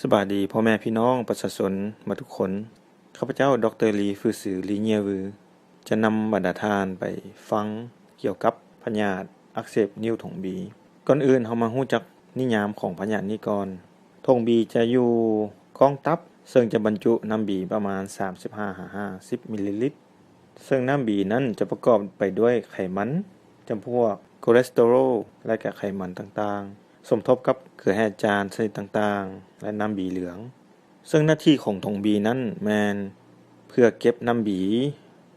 สบายดีพ่อแม่พี่น้องประชาชนมาทุกคนข้าพเจ้าดรลีฟือซือลีเงียวือจะนำบรรดาทานไปฟังเกี่ยวกับพยาธิอักเสบนิ้วถงบีก่อนอื่นเฮามาฮู้จักนิยามของพยาธินี้ก่อนถงบีจะอยู่ก้องตับซึ่งจะบรรจุน้ำบีประมาณ 35-50 มิลลิลิตรซึ่งน้ำบีนั้นจะประกอบไปด้วยไขมันจำพวกคอเลสเตอรอลและก็ไขมันต่างๆสมทบกับเกลือแร่จานชนิดต่างๆและน้ำบีเหลืองซึ่งหน้าที่ของถงบีนั้นแม่นเพื่อเก็บน้ำบี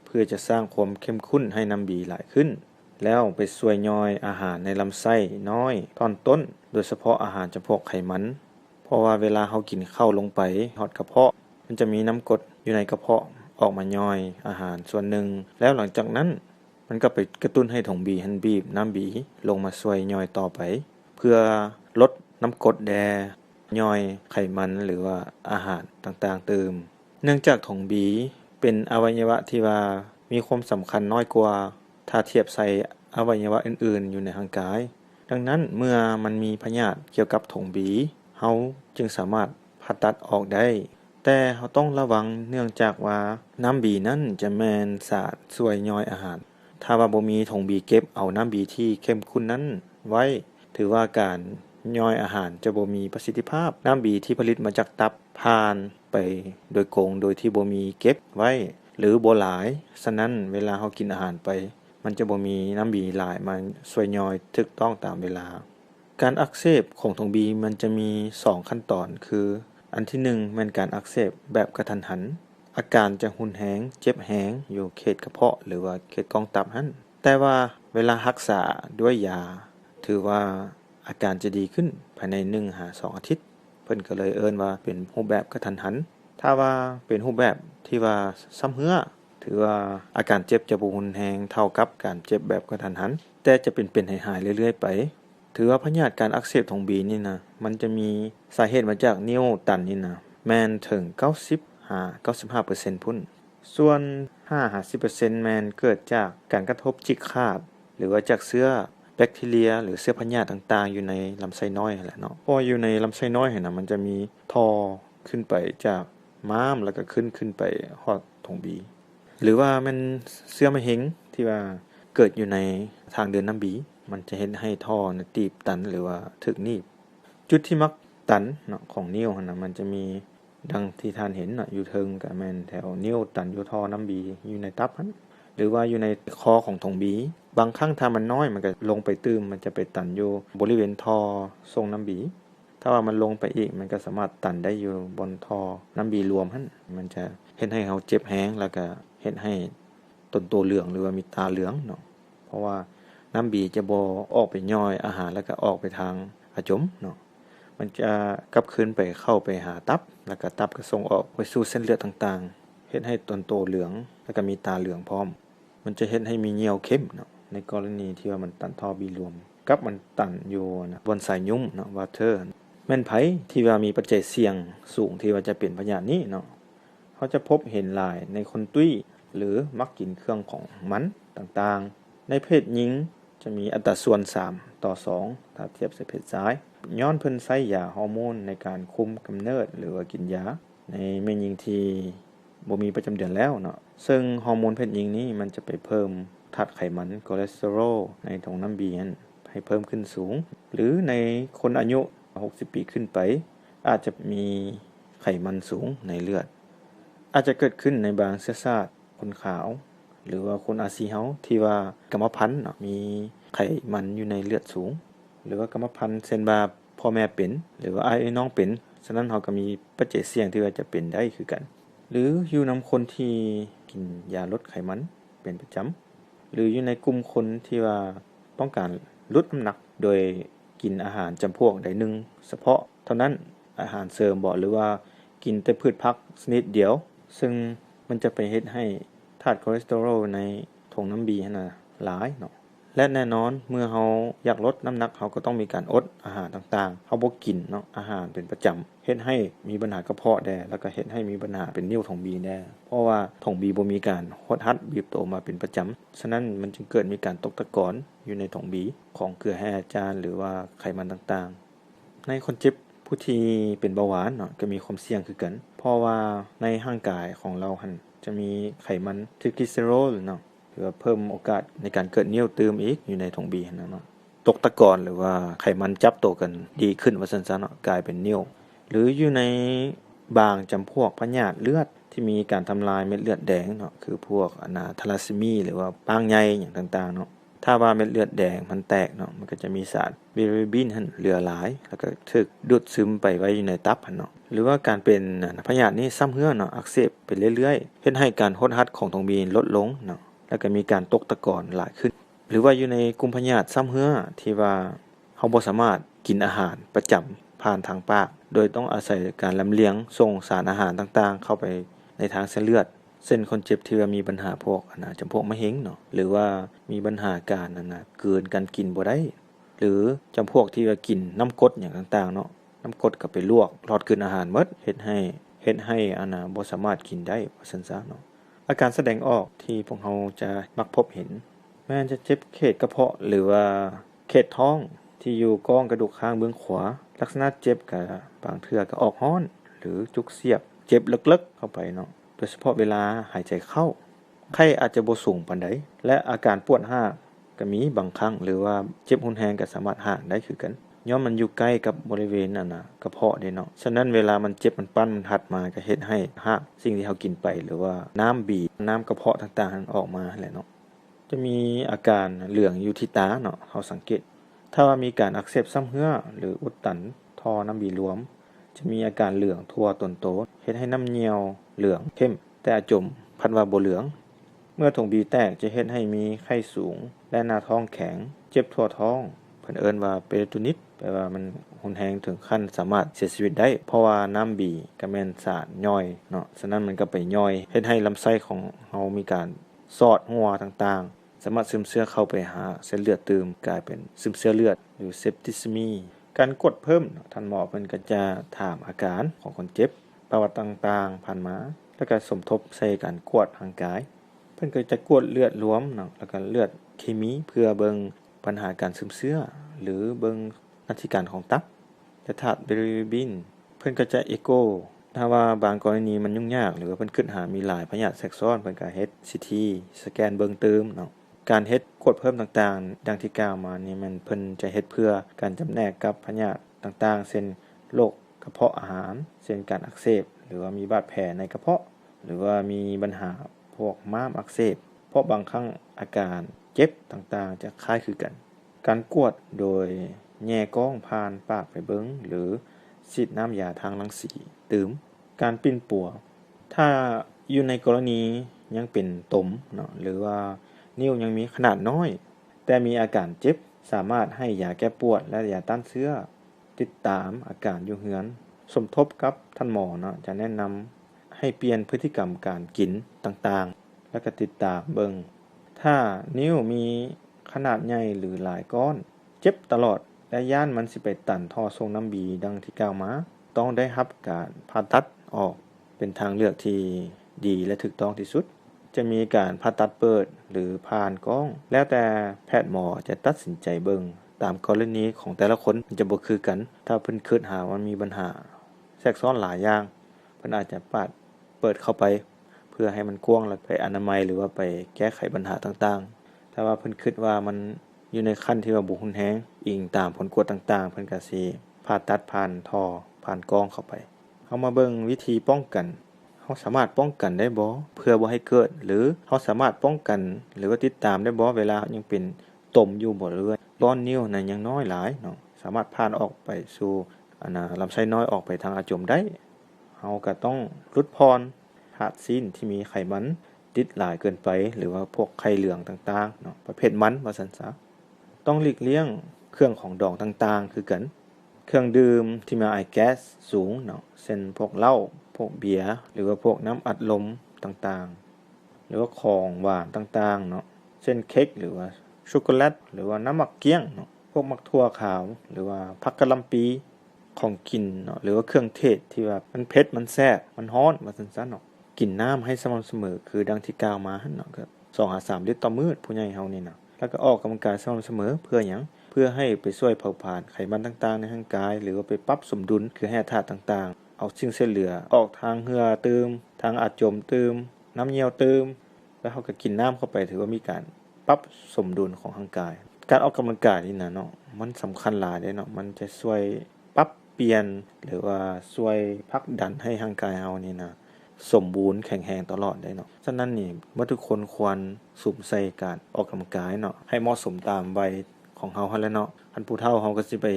เพื่อจะสร้างความเข้มข้นให้น้ำบีหลายขึ้นแล้วไปช่วยย่อยอาหารในลำไส้น้อยตอนต้นโดยเฉพาะอาหารจำพวกไขมันเพราะว่าเวลาเฮากินข้าวลงไปฮอดกระเพาะมันจะมีน้ำกรดอยู่ในกระเพาะออกมาย่อยอาหารส่วนหนึ่งแล้วหลังจากนั้นมันก็ไปกระตุ้นให้ถงบีหันบีบน้ำบีลงมาช่วยย่อยต่อไปเพื่อลดน้ำกรดแดย่อยไขมันหรือว่าอาหารต่างๆเติมเนื่องจากถงบีเป็นอวัยวะที่ว่ามีความสำคัญน้อยกว่าถ้าเทียบใส่อวัยวะอื่นๆอยู่ในร่างกายดังนั้นเมื่อมันมีพยาธิเกี่ยวกับถงบีเฮาจึงสามารถผ่าตัดออกได้แต่เฮาต้องระวังเนื่องจากว่าน้ำบีนั้นจะแม่นสารช่วยย่อยอาหารถ้าว่าบ่มีถงบีเก็บเอาน้ำบีที่เข้มข้นนั้นไว้ถือว่าการย่อยอาหารจะบ่มีประสิทธิภาพน้ำบีที่ผลิตมาจากตับผ่านไปโดยกงโดยที่บ่มีเก็บไว้หรือบ่หลายฉะนั้นเวลาเฮากินอาหารไปมันจะบ่มีน้ำบีหลายมาช่วยย่อยถูกต้องตามเวลาการอักเสบของถงบีมันจะมี2ขั้นตอนคืออันที่1แม่นการอักเสบแบบกระทันหันอาการจะรุนแรงเจ็บแรงอยู่เขตกระเพาะหรือว่าเขตกองตับหั่นแต่ว่าเวลารักษาด้วยยาถือว่าอาการจะดีขึ้นภายใน 1-2 อาทิตย์เพิ่นก็เลยเอิ้นว่าเป็นรูปแบบกระทันหันถ้าว่าเป็นรูปแบบที่ว่าซ้ำเหือถือว่าอาการเจ็บจะบ่รุนแรงเท่ากับการเจ็บแบบกระทันหันแต่จะเป็นๆหายๆเรื่อยๆไปถือว่าพยาธิการอักเสบของบีนี่นะมันจะมีสาเหตุมาจากนิ้วตันนี่นะแม่นถึง 90-95% พุ่นส่วน 5-50% แม่นเกิดจากการกระทบจิกคาบหรือว่าจากเชื้อแบคทีเรียหรือเชื้อพยาธิต่างๆอยู่ในลำไส้น้อยนั่นแหละเนาะเพราะอยู่ในลำไส้น้อยหั่นน่ะมันจะมีท่อขึ้นไปจากม้ามแล้วก็ขึ้นไปฮอดถงบีหรือว่ามันเชื้อมะเร็งที่ว่าเกิดอยู่ในทางเดินน้ำบีมันจะเฮ็ดให้ท่อน่ะตีบตันหรือว่าถึกหนีบจุดที่มักตันเนาะของนิ้วหั่นน่ะมันจะมีดังที่ท่านเห็นเนาะอยู่เทิงก็แม่นแถวนิ้วตันอยู่ท่อน้ำบีอยู่ในตับหั่นหรือว่าอยู่ในคอของถงบีบางครั้งถ้ามันน้อยมันก็ลงไปตื้มมันจะไปตันอยู่บริเวณท่อส่งน้ำบีถ้าว่ามันลงไปอีกมันก็สามารถตันได้อยู่บนท่อน้ำบีรวมหั่นมันจะเฮ็ดให้เราเจ็บแรงแล้วก็เฮ็ดให้ต้นโตเหลืองหรือว่ามีตาเหลืองเนาะเพราะว่าน้ำบีจะบ่ออกไปย่อยอาหารแล้วก็ออกไปทางอาจมเนาะมันจะกลับคืนไปเข้าไปหาตับแล้วก็ตับก็ส่งออกไปสู่เส้นเลือดต่างๆเฮ็ดให้ต้นโตเหลืองแล้วก็มีตาเหลืองพร้อมมันจะเฮ็ดให้มีเหยี่ยวเข้มเนาะในกรณีที่ว่ามันตันท่อบีรวมกับมันตันอยู่นะบนสายยุ้มเนาะวาเตอร์แม่นไผที่ว่ามีปัจจัยเสี่ยงสูงที่ว่าจะเป็นพยาธินี้เนาะเขาจะพบเห็นหลายในคนตุ้ยหรือมักกินเครื่องของมันต่างๆในเพศหญิงจะมีอัตราส่วน3:2ถ้าเทียบใส่เพศชายย้อนเพิ่นใช้ยาฮอร์โมนในการคุมกำเนิดหรือว่ากินยาในแม่หญิงที่บ่มีประจำเดือนแล้วเนาะซึ่งฮอร์โมนเพศหญิงนี้มันจะไปเพิ่มธาตุไขมันคอเลสเตอรอลในถุงน้ำบีนั้นให้เพิ่มขึ้นสูงหรือในคนอายุ60ปีขึ้นไปอาจจะมีไขมันสูงในเลือดอาจจะเกิดขึ้นในบางเชื้อชาติคนขาวหรือว่าคนอาซีเฮาที่ว่ากรรมพันธุ์มีไขมันอยู่ในเลือดสูงหรือว่ากรรมพันธุ์เช่นว่าพ่อแม่เป็นหรือว่าอ้ายน้องเป็นฉะนั้นเราก็มีปัจจัยเสี่ยงที่ว่าจะเป็นได้คือกันหรืออยู่นำคนที่กินยาลดไขมันเป็นประจำหรืออยู่ในกลุ่มคนที่ว่าต้องการลดน้ำหนักโดยกินอาหารจำพวกใดหนึ่งเฉพาะเท่านั้นอาหารเสริมบ่หรือว่ากินแต่พืชผักชนิดเดียวซึ่งมันจะไปเฮ็ดให้ธาตุคอเลสเตอรอลในถุงน้ำบีนั่นน่ะหลายเนาะและแน่นอนเมื่อเราอยากลดน้ำหนักเราก็ต้องมีการอดอาหารต่างๆเราบ่กินเนาะอาหารเป็นประจำเฮ็ดให้มีปัญหากระเพาะแดแล้วก็เฮ็ดให้มีปัญหาเป็นนิ่วถงบีแดเพราะว่าถงบีบ่มีการฮดฮัดบีบโตมาเป็นประจำฉะนั้นมันจึงเกิดมีการตกตะกอนอยู่ในถงบีของเกลือแร่จานหรือว่าไขมันต่างๆในคนเจ็บ ผู้ที่เป็นเบาหวานเนาะก็มีความเสี่ยงคือกันเพราะว่าในร่างกายของเราหั่นจะมีไขมันทริกลิเซอโรลเนาะเพื่อเพิ่มโอกาสในการเกิดนิ่วตืมอีกอยู่ในถุงบีหั่นน่ะเนาะตกตะกอนหรือว่าไขมันจับโตกันดีขึ้นว่าซั่นซะเนาะกลายเป็นนิ่วหรืออยู่ในบางจำพวกพยาธิเลือดที่มีการทำลายเม็ดเลือดแดงเนาะคือพวกทาลัสซีมีหรือว่าปางใหญ่อย่างต่างๆเนาะถ้าว่าเม็ดเลือดแดงมันแตกเนาะมันก็จะมีสารบิลิบินหั่นเหลือหลายแล้วก็ถูกดูดซึมไปไว้อยู่ในตับหั่นเนาะหรือว่าการเป็นพยาธินี้ซ้ำเฮือเนาะอักเสบไปเรื่อยๆเฮ็ดให้การหดหัดของทองบีลดลงเนาะแล้วก็มีการตกตะกอนหลายขึ้นหรือว่าอยู่ในกลุ่มพยาธิซ้ำเฮือที่ว่าเฮาบ่สามารถกินอาหารประจำผ่านทางปากโดยต้องอาศัยการลำเลียงส่งสารอาหารต่างๆเข้าไปในทางเส้นเลือดเส้นคนเจ็บที่ว่ามีปัญหาพวกจำพวกมะเร็งเนาะหรือว่ามีปัญหาการเกินการกินบ่ได้หรือจำพวกที่ว่ากินน้ำกรดอย่างต่างๆเนาะน้ำกรดก็ไปลวกหลอดกลืนอาหารหมดเฮ็ดให้บ่สามารถกินได้ว่าซั่นซะเนาะอาการแสดงออกที่พวกเราจะมักพบเห็นแม้จะเจ็บเขตกระเพาะหรือว่าเขตท้องที่อยู่ก้องกระดูกข้างเบื้องขวาลักษณะเจ็บก็บางเทื่อก็ออกฮ้อนหรือจุกเสียบเจ็บลึกๆเข้าไปเนาะโดยเฉพาะเวลาหายใจเข้าไข้อาจจะบ่สูงปานใดและอาการปวดหากก็มีบางครั้งหรือว่าเจ็บรุนแรงก็สามารถหากได้คือกันย้อนมันอยู่ใกล้กับบริเวณกระเพาะเด้เนาะฉะนั้นเวลามันเจ็บมันปั้นมันหัดมาก็เฮ็ดให้หากสิ่งที่เฮากินไปหรือว่าน้ำบีบน้ำกระเพาะต่างๆออกมาแหละเนาะจะมีอาการเหลืองอยู่ที่ตาเนาะเฮาสังเกตถ้าว่ามีการอักเสบซ้ำเหือหรืออุดตันท่อน้ำบีรวมจะมีอาการเหลืองทั่วต้นโตเฮ็ดให้น้ำเหี่ยวเหลืองเข้มแต่อาจมพันว่าบ่เหลืองเมื่อถุงบีแตกจะเฮ็ดให้มีไข้สูงและหน้าท้องแข็งเจ็บทั่วท้องเพิ่นเอิ้นว่าเปริโตนิตแปลว่ามันรุนแรงถึงขั้นสามารถเสียชีวิตได้เพราะว่าน้ำบีก็แม่นสารย่อยเนาะฉะนั้นมันก็ไปย่อยเฮ็ดให้ลำไส้ของเฮามีการสอดหัวต่างๆสามารถซึมเชื้อเข้าไปหาเส้นเลือดตืมกลายเป็นซึมเชื้อเลือดหรือเซปติซิมีการกดเพิ่มท่านหมอเพิ่นก็จะถามอาการของคนเจ็บประวัติต่างๆผ่านมาแล้วก็สมทบใส่การกวดร่างกายเพิ่นก็จะกวดเลือดรวมเนาะแล้วก็เลือดเคมีเพื่อเบิ่งปัญหาการซึมเชื้อหรือเบิ่งหน้าที่การของตับและธาตุบิลิบินเพิ่นก็จะเอโกถ้าว่าบางกรณีมันยุ่งยากหรือว่าเพิ่นคิดหามีหลายพยาธิแทรกซ้อนเพิ่นก็เฮ็ด CT สแกนเบิ่งเติมเนาะการเฮ็ดกวดเพิ่มต่างๆดังที่กล่าวมานี่มันเพิ่นจะเฮ็ดเพื่อการจำแนกกับพยาธิต่างๆเช่นโรคกระเพาะอาหารเช่นการอักเสบหรือว่ามีบาดแผลในกระเพาะหรือว่ามีปัญหาพวกม้ามอักเสบเพราะบางครั้งอาการเจ็บต่างๆจะคล้ายคือกันการกวดโดยแย่กล้องผ่านปากไปเบิงหรือฉีดน้ำยาทางรังสีตืมการปิ้นปัวถ้าอยู่ในกรณียังเป็นตุ่มเนาะหรือว่านิ้วยังมีขนาดน้อยแต่มีอาการเจ็บสามารถให้ยาแก้ปวดและยาต้านเชื้อติดตามอาการอยู่เฮือนสมทบกับท่านหมอเนาะจะแนะนำให้เปลี่ยนพฤติกรรมการกินต่างๆแล้วก็ติดตามเบิงถ้านิ้วมีขนาดใหญ่หรือหลายก้อนเจ็บตลอดและย่านมันสิไปตันท่อส่งน้ำบีดังที่กล่าวมาต้องได้รับการผ่าตัดออกเป็นทางเลือกที่ดีและถูกต้องที่สุดจะมีการผ่าตัดเปิดหรือผ่านกล้องแล้วแต่แพทย์หมอจะตัดสินใจเบิงตามกรณีของแต่ละคนจะบ่คือกันถ้าเพิ่นคิดหาว่ามีปัญหาแทรกซ้อนหลายอย่างเพิ่นอาจจะเปิดเข้าไปเพื่อให้มันกว้างแล้วไปอนามัยหรือว่าไปแก้ไขปัญหาต่างๆถ้าว่าเพิ่นคิดว่ามันอยู่ในขั้นที่ว่าบ่รุนแรงอิงตามผลกวดต่างๆเพิ่นก็สิผ่าตัดผ่านท่อผ่านกล้องเข้าไปเฮามาเบิ่งวิธีป้องกันเฮาสามารถป้องกันได้บ่เพื่อบ่ให้เกิดหรือเฮาสามารถป้องกันหรือว่าติดตามได้บ่เวลายังเป็นตุ่มอยู่บ่เรื่อยก้อนนิ้วนั้นยังน้อยหลายเนาะสามารถผ่านออกไปสู่ลำไส้น้อยออกไปทางอาจมได้เฮาก็ต้องลดพรหาดซีนที่มีไขมันติดหลายเกินไปหรือว่าพวกไข่เหลืองต่างๆเนาะประเภทมันว่าซั่นซะต้องหลีกเลี่ยงเครื่องของดองต่างๆคือกันเครื่องดื่มที่มีไอแก๊สสูงเนาะเช่นพวกเหล้าพวกเบียร์หรือว่าพวกน้ำอัดลมต่างๆหรือว่าของหวานต่างๆเนาะเช่นเค้กหรือว่าช็อกโกแลตหรือว่าน้ำมักเกี้ยงเนาะพวกมักถั่วขาวหรือว่าผักกะหล่ำปีของกินเนาะหรือว่าเครื่องเทศที่ว่ามันเผ็ดมันแซ่บมันร้อนว่าซั่นๆเนาะกินน้ำให้สม่ำเสมอคือดังที่กล่าวมาหั่นเนาะก็2-3 ลิตรต่อมื้อผู้ใหญ่เฮานี่นะแล้วก็ออกกำลังกายสม่ำเสมอเพื่อหยังเพื่ พื่อให้ไปช่วยเผาผลาญไขมันต่างๆในร่างกายหรือว่าไปปรับสมดุลคือแร่ธาตุต่างๆเอาสิ่งเสียเหลือออกทางเหงื่อเติมทางอาจจมเติมน้ำเหี่ยวเติมแล้วเราก็กินน้ำเข้าไปถือว่ามีการปรับสมดุลของร่างกายการออกกำลังกายนี่นะเนาะมันสำคัญหลายเด้เนาะมันจะช่วยปรับเปลี่ยนหรือว่าช่วยผลักดันให้ร่างกายเรานี่นะสมบูรณ์แข็งแรงตลอดได้เนาะฉะนั้นนี่ทุกคนควรสุ่มใส่การออกกำลังกายเนาะให้เหมาะสมตามวัยของเฮาหั่นแหละเนาะคันผู้เฒ่าเฮาก็สิไป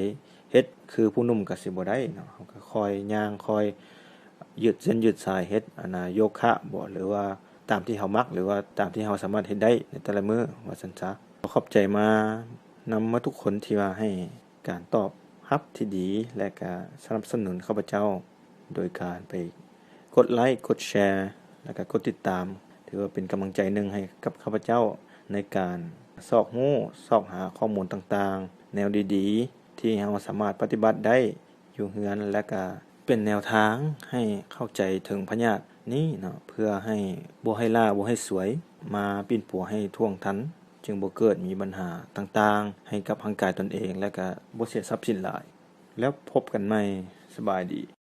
เฮ็ดคือผู้หนุ่มก็สิบ่ได้เนาะเฮาก็คอยย่างคอยยืดเส้นยืดสายเฮ็ดโยคะบ่หรือว่าตามที่เฮามักหรือว่าตามที่เฮาสามารถเฮ็ดได้ในแต่ละมื้อว่าซั่นซะขอบใจมานำทุกคนที่ว่าให้การตอบรับที่ดีและก็สนับสนุนข้าพเจ้าโดยการไปกดไลค์กดแชร์แล้วก็กดติดตามถือว่าเป็นกำลังใจหนึ่งให้กับข้าพเจ้าในการซอกหาข้อมูลต่างๆแนวดีๆที่เราสามารถปฏิบัติได้อยู่เฮือนและก็เป็นแนวทางให้เข้าใจถึงพยาธินี้เนาะเพื่อให้บ่ให้ล่าบ่ให้สวยมาปิ้นปัวให้ท่วงทันจึงบ่เกิดมีปัญหาต่างๆให้กับร่างกายตนเองและก็บ่เสียทรัพย์สินหลายแล้วพบกันใหม่สบายดี